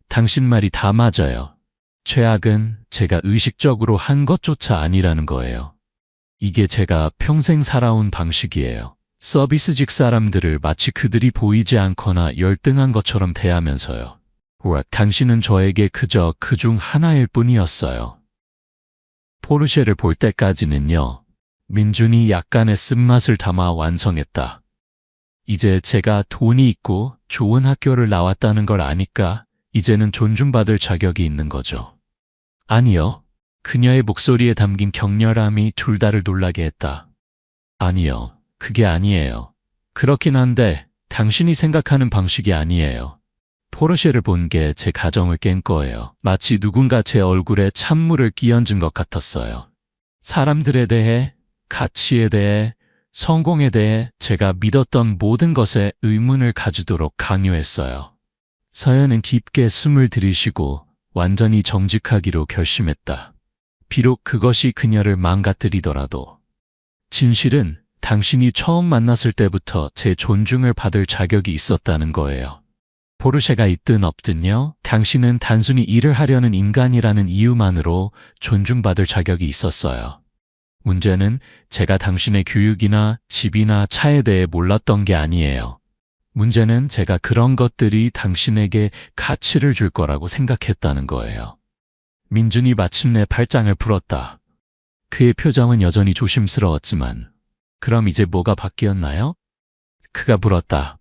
당신 말이 다 맞아요. 최악은 제가 의식적으로 한 것조차 아니라는 거예요. 이게 제가 평생 살아온 방식이에요. 서비스직 사람들을 마치 그들이 보이지 않거나 열등한 것처럼 대하면서요. 당신은 저에게 그저 그중 하나일 뿐이었어요. 포르쉐를 볼 때까지는요. 민준이 약간의 쓴맛을 담아 완성했다. 이제 제가 돈이 있고 좋은 학교를 나왔다는 걸 아니까 이제는 존중받을 자격이 있는 거죠. 아니요. 그녀의 목소리에 담긴 격렬함이 둘 다를 놀라게 했다. 아니요. 그게 아니에요. 그렇긴 한데 당신이 생각하는 방식이 아니에요. 포르쉐를 본 게 제 가정을 깬 거예요. 마치 누군가 제 얼굴에 찬물을 끼얹은 것 같았어요. 사람들에 대해, 가치에 대해, 성공에 대해 제가 믿었던 모든 것에 의문을 가지도록 강요했어요. 서연은 깊게 숨을 들이쉬고 완전히 정직하기로 결심했다. 비록 그것이 그녀를 망가뜨리더라도. 진실은 당신이 처음 만났을 때부터 제 존중을 받을 자격이 있었다는 거예요. 포르쉐가 있든 없든요, 당신은 단순히 일을 하려는 인간이라는 이유만으로 존중받을 자격이 있었어요. 문제는 제가 당신의 교육이나 집이나 차에 대해 몰랐던 게 아니에요. 문제는 제가 그런 것들이 당신에게 가치를 줄 거라고 생각했다는 거예요. 민준이 마침내 팔짱을 풀었다. 그의 표정은 여전히 조심스러웠지만 그럼 이제 뭐가 바뀌었나요? 그가 물었다.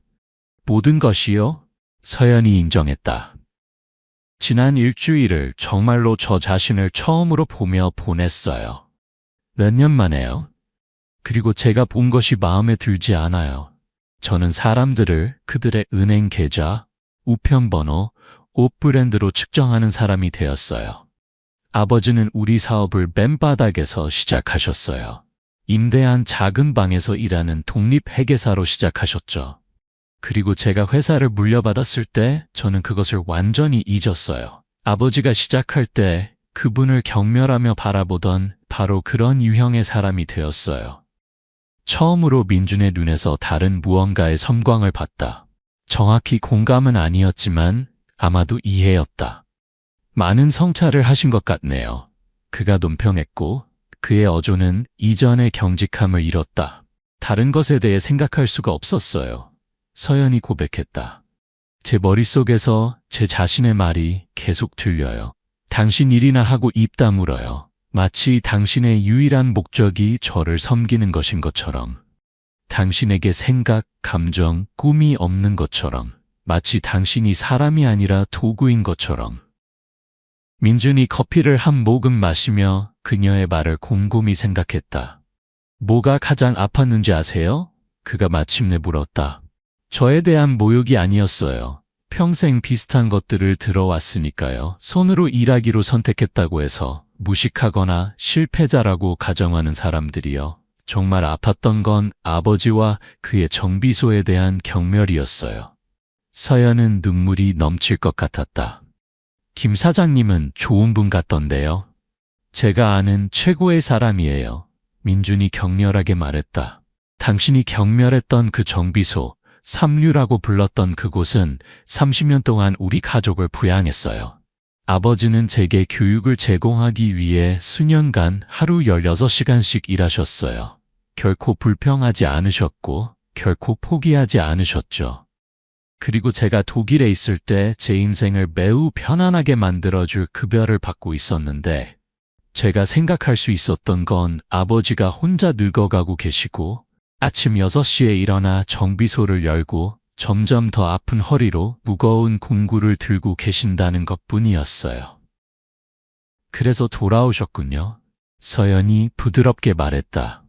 모든 것이요? 서연이 인정했다. 지난 일주일을 정말로 저 자신을 처음으로 보며 보냈어요. 몇 년 만에요. 그리고 제가 본 것이 마음에 들지 않아요. 저는 사람들을 그들의 은행 계좌, 우편번호, 옷 브랜드로 측정하는 사람이 되었어요. 아버지는 우리 사업을 맨바닥에서 시작하셨어요. 임대한 작은 방에서 일하는 독립 회계사로 시작하셨죠. 그리고 제가 회사를 물려받았을 때 저는 그것을 완전히 잊었어요. 아버지가 시작할 때 그분을 경멸하며 바라보던 바로 그런 유형의 사람이 되었어요. 처음으로 민준의 눈에서 다른 무언가의 섬광을 봤다. 정확히 공감은 아니었지만 아마도 이해였다. 많은 성찰을 하신 것 같네요. 그가 논평했고 그의 어조는 이전의 경직함을 잃었다. 다른 것에 대해 생각할 수가 없었어요. 서연이 고백했다. 제 머릿속에서 제 자신의 말이 계속 들려요. 당신 일이나 하고 입 다물어요. 마치 당신의 유일한 목적이 저를 섬기는 것인 것처럼. 당신에게 생각, 감정, 꿈이 없는 것처럼. 마치 당신이 사람이 아니라 도구인 것처럼. 민준이 커피를 한 모금 마시며 그녀의 말을 곰곰이 생각했다. 뭐가 가장 아팠는지 아세요? 그가 마침내 물었다. 저에 대한 모욕이 아니었어요. 평생 비슷한 것들을 들어왔으니까요. 손으로 일하기로 선택했다고 해서 무식하거나 실패자라고 가정하는 사람들이요. 정말 아팠던 건 아버지와 그의 정비소에 대한 경멸이었어요. 서연은 눈물이 넘칠 것 같았다. 김 사장님은 좋은 분 같던데요. 제가 아는 최고의 사람이에요. 민준이 격렬하게 말했다. 당신이 경멸했던 그 정비소, 삼류라고 불렀던 그곳은 30년 동안 우리 가족을 부양했어요. 아버지는 제게 교육을 제공하기 위해 수년간 하루 16시간씩 일하셨어요. 결코 불평하지 않으셨고 결코 포기하지 않으셨죠. 그리고 제가 독일에 있을 때 제 인생을 매우 편안하게 만들어줄 급여를 받고 있었는데 제가 생각할 수 있었던 건 아버지가 혼자 늙어가고 계시고 아침 6시에 일어나 정비소를 열고 점점 더 아픈 허리로 무거운 공구를 들고 계신다는 것뿐이었어요. 그래서 돌아오셨군요. 서연이 부드럽게 말했다.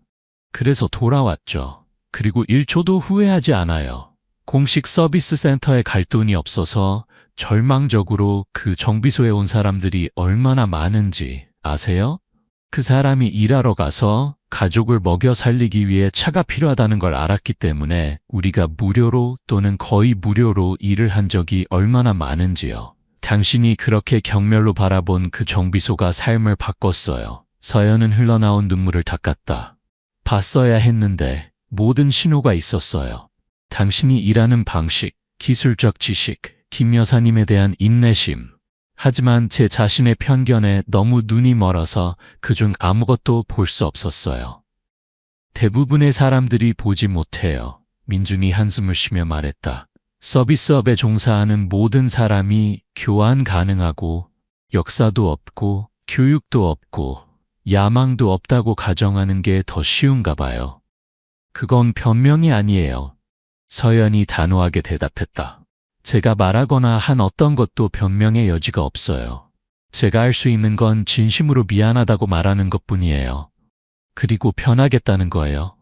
그래서 돌아왔죠. 그리고 1초도 후회하지 않아요. 공식 서비스 센터에 갈 돈이 없어서 절망적으로 그 정비소에 온 사람들이 얼마나 많은지 아세요? 그 사람이 일하러 가서 가족을 먹여 살리기 위해 차가 필요하다는 걸 알았기 때문에 우리가 무료로 또는 거의 무료로 일을 한 적이 얼마나 많은지요. 당신이 그렇게 경멸로 바라본 그 정비소가 삶을 바꿨어요. 서연은 흘러나온 눈물을 닦았다. 봤어야 했는데 모든 신호가 있었어요. 당신이 일하는 방식, 기술적 지식, 김 여사님에 대한 인내심. 하지만 제 자신의 편견에 너무 눈이 멀어서 그중 아무것도 볼 수 없었어요. 대부분의 사람들이 보지 못해요. 민준이 한숨을 쉬며 말했다. 서비스업에 종사하는 모든 사람이 교환 가능하고 역사도 없고 교육도 없고 야망도 없다고 가정하는 게 더 쉬운가 봐요. 그건 변명이 아니에요. 서연이 단호하게 대답했다. 제가 말하거나 한 어떤 것도 변명의 여지가 없어요. 제가 할 수 있는 건 진심으로 미안하다고 말하는 것뿐이에요. 그리고 변하겠다는 거예요.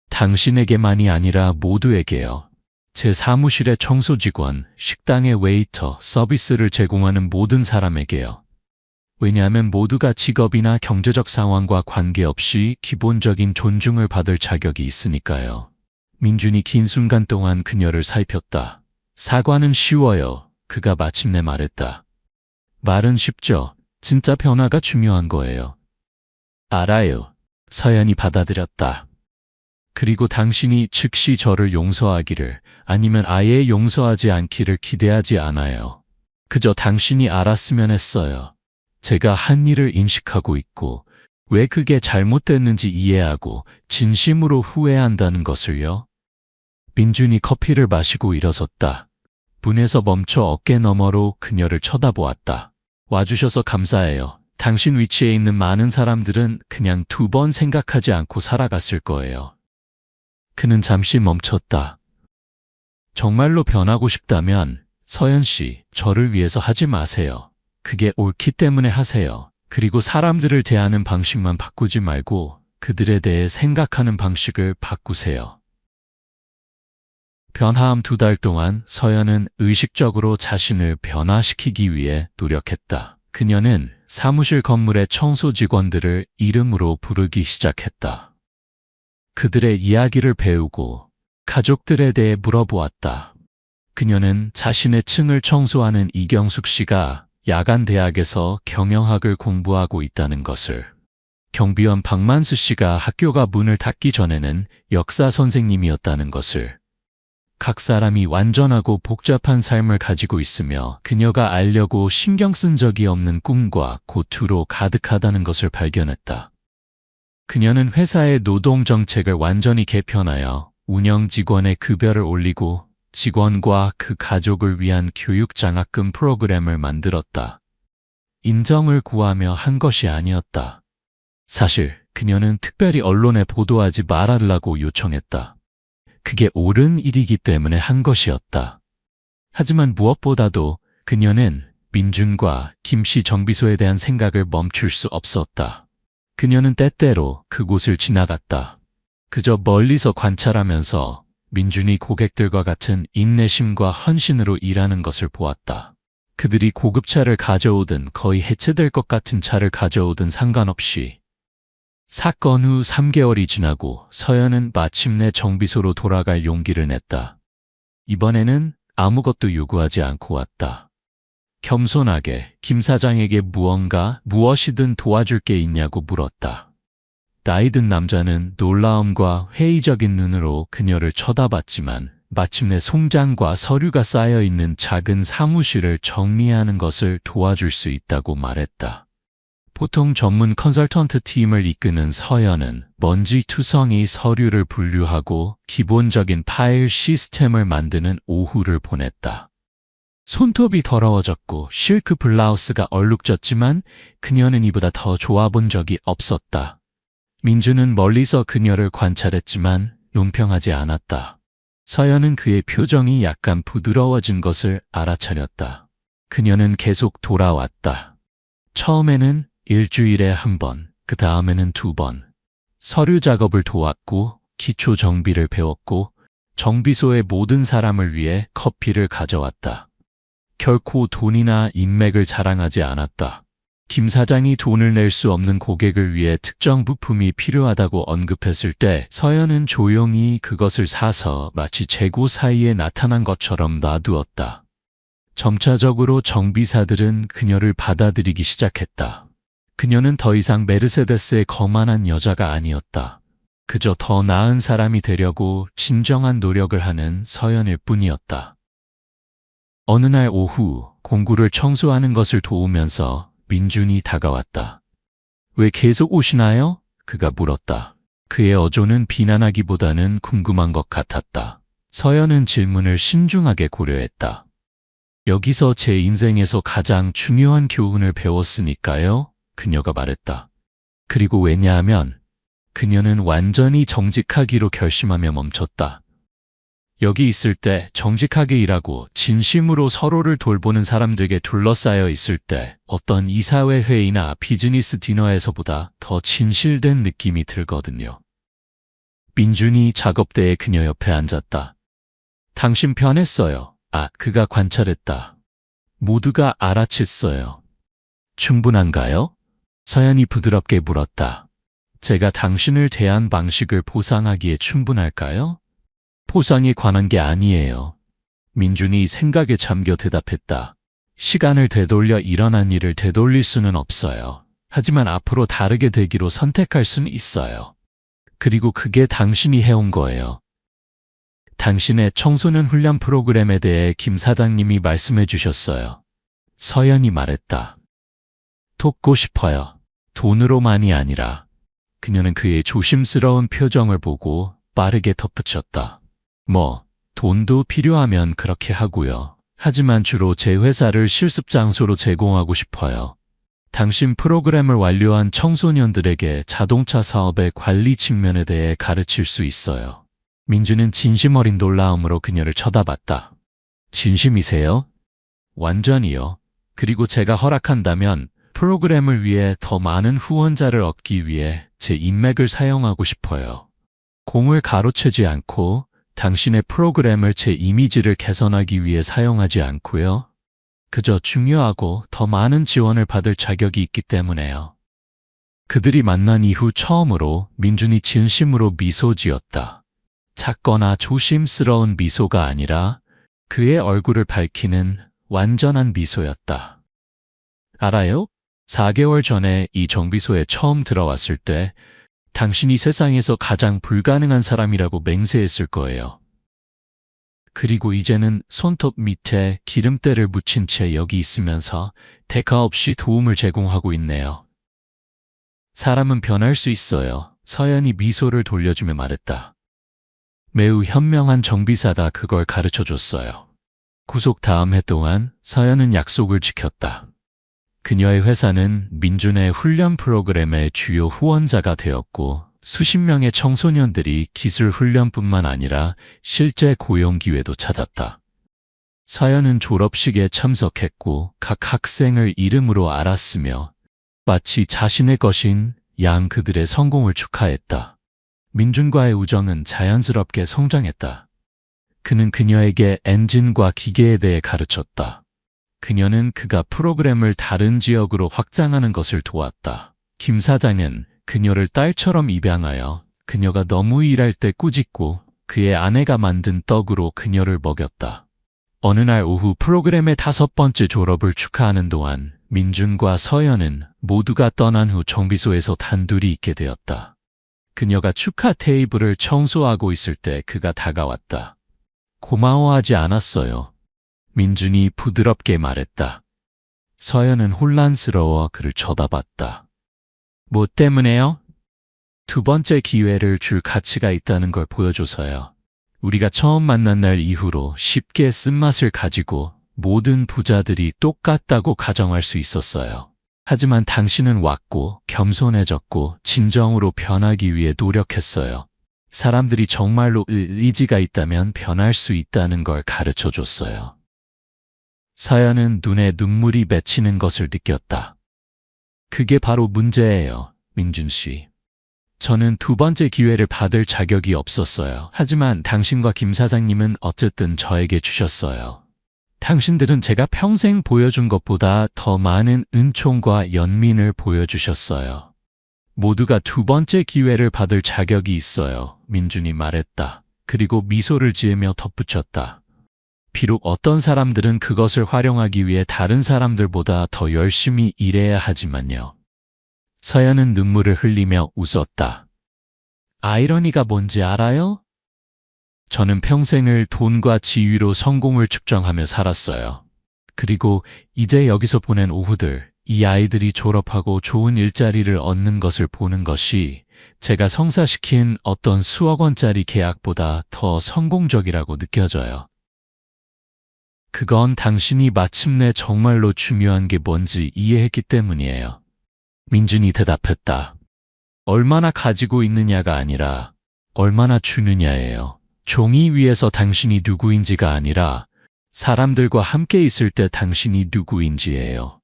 당신에게만이 아니라 모두에게요. 제 사무실의 청소 직원, 식당의 웨이터, 서비스를 제공하는 모든 사람에게요. 왜냐하면 모두가 직업이나 경제적 상황과 관계없이 기본적인 존중을 받을 자격이 있으니까요. 민준이 긴 순간 동안 그녀를 살폈다. 사과는 쉬워요. 그가 마침내 말했다. 말은 쉽죠. 진짜 변화가 중요한 거예요. 알아요. 서연이 받아들였다. 그리고 당신이 즉시 저를 용서하기를 아니면 아예 용서하지 않기를 기대하지 않아요. 그저 당신이 알았으면 했어요. 제가 한 일을 인식하고 있고 왜 그게 잘못됐는지 이해하고 진심으로 후회한다는 것을요. 민준이 커피를 마시고 일어섰다. 문에서 멈춰 어깨 너머로 그녀를 쳐다보았다. 와주셔서 감사해요. 당신 위치에 있는 많은 사람들은 그냥 2번 생각하지 않고 살아갔을 거예요. 그는 잠시 멈췄다. 정말로 변하고 싶다면 서연 씨, 저를 위해서 하지 마세요. 그게 옳기 때문에 하세요. 그리고 사람들을 대하는 방식만 바꾸지 말고 그들에 대해 생각하는 방식을 바꾸세요. 변화함 2달 동안 서연은 의식적으로 자신을 변화시키기 위해 노력했다. 그녀는 사무실 건물의 청소 직원들을 이름으로 부르기 시작했다. 그들의 이야기를 배우고 가족들에 대해 물어보았다. 그녀는 자신의 층을 청소하는 이경숙 씨가 야간 대학에서 경영학을 공부하고 있다는 것을, 경비원 박만수 씨가 학교가 문을 닫기 전에는 역사 선생님이었다는 것을, 각 사람이 완전하고 복잡한 삶을 가지고 있으며 그녀가 알려고 신경 쓴 적이 없는 꿈과 고투로 가득하다는 것을 발견했다. 그녀는 회사의 노동 정책을 완전히 개편하여 운영 직원의 급여를 올리고 직원과 그 가족을 위한 교육 장학금 프로그램을 만들었다. 인정을 구하며 한 것이 아니었다. 사실 그녀는 특별히 언론에 보도하지 말아달라고 요청했다. 그게 옳은 일이기 때문에 한 것이었다. 하지만 무엇보다도 그녀는 민준과 김씨 정비소에 대한 생각을 멈출 수 없었다. 그녀는 때때로 그곳을 지나갔다. 그저 멀리서 관찰하면서 민준이 고객들과 같은 인내심과 헌신으로 일하는 것을 보았다. 그들이 고급차를 가져오든 거의 해체될 것 같은 차를 가져오든 상관없이. 사건 후 3개월이 지나고 서연은 마침내 정비소로 돌아갈 용기를 냈다. 이번에는 아무것도 요구하지 않고 왔다. 겸손하게 김 사장에게 무엇이든 도와줄 게 있냐고 물었다. 나이든 남자는 놀라움과 회의적인 눈으로 그녀를 쳐다봤지만 마침내 송장과 서류가 쌓여있는 작은 사무실을 정리하는 것을 도와줄 수 있다고 말했다. 보통 전문 컨설턴트 팀을 이끄는 서연은 먼지투성이 서류를 분류하고 기본적인 파일 시스템을 만드는 오후를 보냈다. 손톱이 더러워졌고 실크 블라우스가 얼룩졌지만 그녀는 이보다 더 좋아 본 적이 없었다. 민주는 멀리서 그녀를 관찰했지만 용평하지 않았다. 서연은 그의 표정이 약간 부드러워진 것을 알아차렸다. 그녀는 계속 돌아왔다. 처음에는 일주일에 1번, 그 다음에는 2번. 서류 작업을 도왔고 기초 정비를 배웠고 정비소의 모든 사람을 위해 커피를 가져왔다. 결코 돈이나 인맥을 자랑하지 않았다. 김 사장이 돈을 낼 수 없는 고객을 위해 특정 부품이 필요하다고 언급했을 때 서연은 조용히 그것을 사서 마치 재고 사이에 나타난 것처럼 놔두었다. 점차적으로 정비사들은 그녀를 받아들이기 시작했다. 그녀는 더 이상 메르세데스의 거만한 여자가 아니었다. 그저 더 나은 사람이 되려고 진정한 노력을 하는 서연일 뿐이었다. 어느 날 오후 공구를 청소하는 것을 도우면서 민준이 다가왔다. 왜 계속 오시나요? 그가 물었다. 그의 어조는 비난하기보다는 궁금한 것 같았다. 서연은 질문을 신중하게 고려했다. 여기서 제 인생에서 가장 중요한 교훈을 배웠으니까요. 그녀가 말했다. 그리고 왜냐하면 그녀는 완전히 정직하기로 결심하며 멈췄다. 여기 있을 때 정직하게 일하고 진심으로 서로를 돌보는 사람들에게 둘러싸여 있을 때 어떤 이사회 회의나 비즈니스 디너에서보다 더 진실된 느낌이 들거든요. 민준이 작업대에 그녀 옆에 앉았다. 당신 변했어요. 그가 관찰했다. 모두가 알아챘어요. 충분한가요? 서연이 부드럽게 물었다. 제가 당신을 대한 방식을 보상하기에 충분할까요? 보상에 관한 게 아니에요. 민준이 생각에 잠겨 대답했다. 시간을 되돌려 일어난 일을 되돌릴 수는 없어요. 하지만 앞으로 다르게 되기로 선택할 수는 있어요. 그리고 그게 당신이 해온 거예요. 당신의 청소년 훈련 프로그램에 대해 김 사장님이 말씀해 주셨어요. 서연이 말했다. 돕고 싶어요. 돈으로만이 아니라. 그녀는 그의 조심스러운 표정을 보고 빠르게 덧붙였다. 돈도 필요하면 그렇게 하고요. 하지만 주로 제 회사를 실습 장소로 제공하고 싶어요. 당신 프로그램을 완료한 청소년들에게 자동차 사업의 관리 측면에 대해 가르칠 수 있어요. 민주는 진심 어린 놀라움으로 그녀를 쳐다봤다. 진심이세요? 완전히요. 그리고 제가 허락한다면 프로그램을 위해 더 많은 후원자를 얻기 위해 제 인맥을 사용하고 싶어요. 공을 가로채지 않고 당신의 프로그램을 제 이미지를 개선하기 위해 사용하지 않고요. 그저 중요하고 더 많은 지원을 받을 자격이 있기 때문에요. 그들이 만난 이후 처음으로 민준이 진심으로 미소 지었다. 작거나 조심스러운 미소가 아니라 그의 얼굴을 밝히는 완전한 미소였다. 알아요? 4개월 전에 이 정비소에 처음 들어왔을 때 당신이 세상에서 가장 불가능한 사람이라고 맹세했을 거예요. 그리고 이제는 손톱 밑에 기름때를 묻힌 채 여기 있으면서 대가 없이 도움을 제공하고 있네요. 사람은 변할 수 있어요. 서연이 미소를 돌려주며 말했다. 매우 현명한 정비사다 그걸 가르쳐줬어요. 구속 다음 해 동안 서연은 약속을 지켰다. 그녀의 회사는 민준의 훈련 프로그램의 주요 후원자가 되었고 수십 명의 청소년들이 기술 훈련뿐만 아니라 실제 고용 기회도 찾았다. 서연은 졸업식에 참석했고 각 학생을 이름으로 알았으며 마치 자신의 것인 양 그들의 성공을 축하했다. 민준과의 우정은 자연스럽게 성장했다. 그는 그녀에게 엔진과 기계에 대해 가르쳤다. 그녀는 그가 프로그램을 다른 지역으로 확장하는 것을 도왔다. 김 사장은 그녀를 딸처럼 입양하여 그녀가 너무 일할 때 꾸짖고 그의 아내가 만든 떡으로 그녀를 먹였다. 어느 날 오후 프로그램의 5번째 졸업을 축하하는 동안 민준과 서연은 모두가 떠난 후 정비소에서 단둘이 있게 되었다. 그녀가 축하 테이블을 청소하고 있을 때 그가 다가왔다. 고마워하지 않았어요. 민준이 부드럽게 말했다. 서연은 혼란스러워 그를 쳐다봤다. 뭐 때문에요? 2번째 기회를 줄 가치가 있다는 걸 보여줘서요. 우리가 처음 만난 날 이후로 쉽게 쓴맛을 가지고 모든 부자들이 똑같다고 가정할 수 있었어요. 하지만 당신은 왔고 겸손해졌고 진정으로 변하기 위해 노력했어요. 사람들이 정말로 의지가 있다면 변할 수 있다는 걸 가르쳐줬어요. 서연은 눈에 눈물이 맺히는 것을 느꼈다. 그게 바로 문제예요, 민준 씨. 저는 2번째 기회를 받을 자격이 없었어요. 하지만 당신과 김 사장님은 어쨌든 저에게 주셨어요. 당신들은 제가 평생 보여준 것보다 더 많은 은총과 연민을 보여주셨어요. 모두가 2번째 기회를 받을 자격이 있어요. 민준이 말했다. 그리고 미소를 지으며 덧붙였다. 비록 어떤 사람들은 그것을 활용하기 위해 다른 사람들보다 더 열심히 일해야 하지만요. 서연은 눈물을 흘리며 웃었다. 아이러니가 뭔지 알아요? 저는 평생을 돈과 지위로 성공을 측정하며 살았어요. 그리고 이제 여기서 보낸 오후들, 이 아이들이 졸업하고 좋은 일자리를 얻는 것을 보는 것이 제가 성사시킨 어떤 수억 원짜리 계약보다 더 성공적이라고 느껴져요. 그건 당신이 마침내 정말로 중요한 게 뭔지 이해했기 때문이에요. 민준이 대답했다. 얼마나 가지고 있느냐가 아니라 얼마나 주느냐예요. 종이 위에서 당신이 누구인지가 아니라 사람들과 함께 있을 때 당신이 누구인지예요.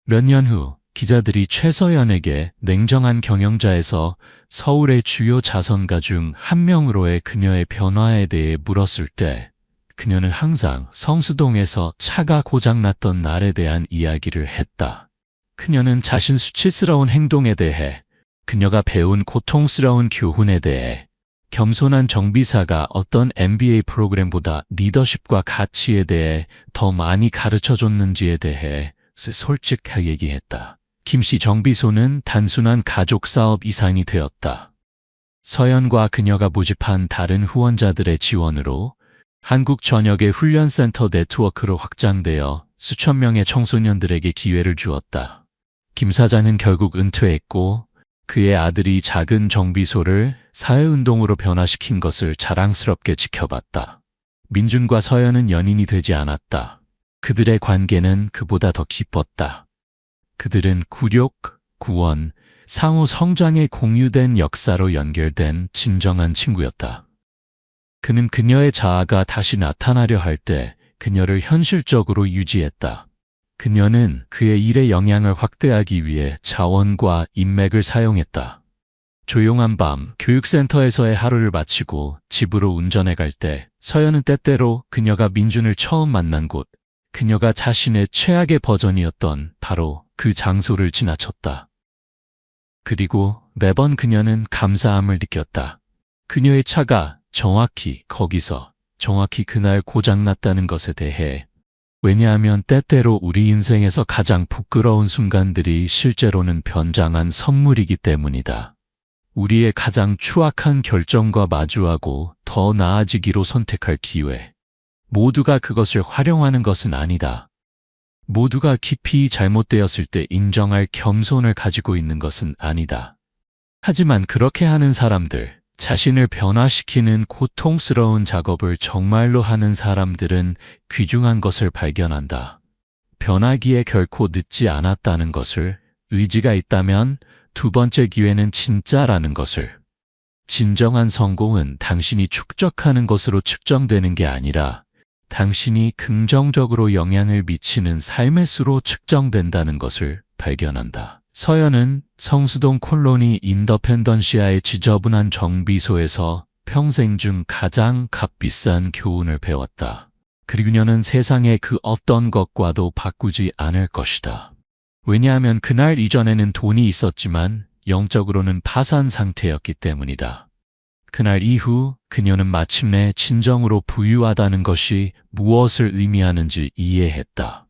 몇 년 후 기자들이 최서연에게 냉정한 경영자에서 서울의 주요 자선가 중 한 명으로의 그녀의 변화에 대해 물었을 때 그녀는 항상 성수동에서 차가 고장났던 날에 대한 이야기를 했다. 그녀는 자신 수치스러운 행동에 대해, 그녀가 배운 고통스러운 교훈에 대해, 겸손한 정비사가 어떤 MBA 프로그램보다 리더십과 가치에 대해 더 많이 가르쳐줬는지에 대해 솔직하게 얘기했다. 김씨 정비소는 단순한 가족 사업 이상이 되었다. 서연과 그녀가 모집한 다른 후원자들의 지원으로 한국 전역의 훈련센터 네트워크로 확장되어 수천 명의 청소년들에게 기회를 주었다. 김 사장은 결국 은퇴했고 그의 아들이 작은 정비소를 사회운동으로 변화시킨 것을 자랑스럽게 지켜봤다. 민준과 서연은 연인이 되지 않았다. 그들의 관계는 그보다 더 깊었다. 그들은 굴욕, 구원, 상호 성장의 공유된 역사로 연결된 진정한 친구였다. 그는 그녀의 자아가 다시 나타나려 할 때 그녀를 현실적으로 유지했다. 그녀는 그의 일의 영향을 확대하기 위해 자원과 인맥을 사용했다. 조용한 밤 교육센터에서의 하루를 마치고 집으로 운전해 갈 때 서연은 때때로 그녀가 민준을 처음 만난 곳, 그녀가 자신의 최악의 버전이었던 바로 그 장소를 지나쳤다. 그리고 매번 그녀는 감사함을 느꼈다. 그녀의 차가 정확히 거기서, 정확히 그날 고장났다는 것에 대해. 왜냐하면 때때로 우리 인생에서 가장 부끄러운 순간들이 실제로는 변장한 선물이기 때문이다. 우리의 가장 추악한 결정과 마주하고 더 나아지기로 선택할 기회. 모두가 그것을 활용하는 것은 아니다. 모두가 깊이 잘못되었을 때 인정할 겸손을 가지고 있는 것은 아니다. 하지만 그렇게 하는 사람들, 자신을 변화시키는 고통스러운 작업을 정말로 하는 사람들은 귀중한 것을 발견한다. 변하기에 결코 늦지 않았다는 것을, 의지가 있다면 2번째 기회는 진짜라는 것을. 진정한 성공은 당신이 축적하는 것으로 측정되는 게 아니라 당신이 긍정적으로 영향을 미치는 삶의 수로 측정된다는 것을 발견한다. 서연은 성수동 콜로니 인더펜던시아의 지저분한 정비소에서 평생 중 가장 값비싼 교훈을 배웠다. 그리고 그녀는 세상의 그 어떤 것과도 바꾸지 않을 것이다. 왜냐하면 그날 이전에는 돈이 있었지만 영적으로는 파산 상태였기 때문이다. 그날 이후 그녀는 마침내 진정으로 부유하다는 것이 무엇을 의미하는지 이해했다.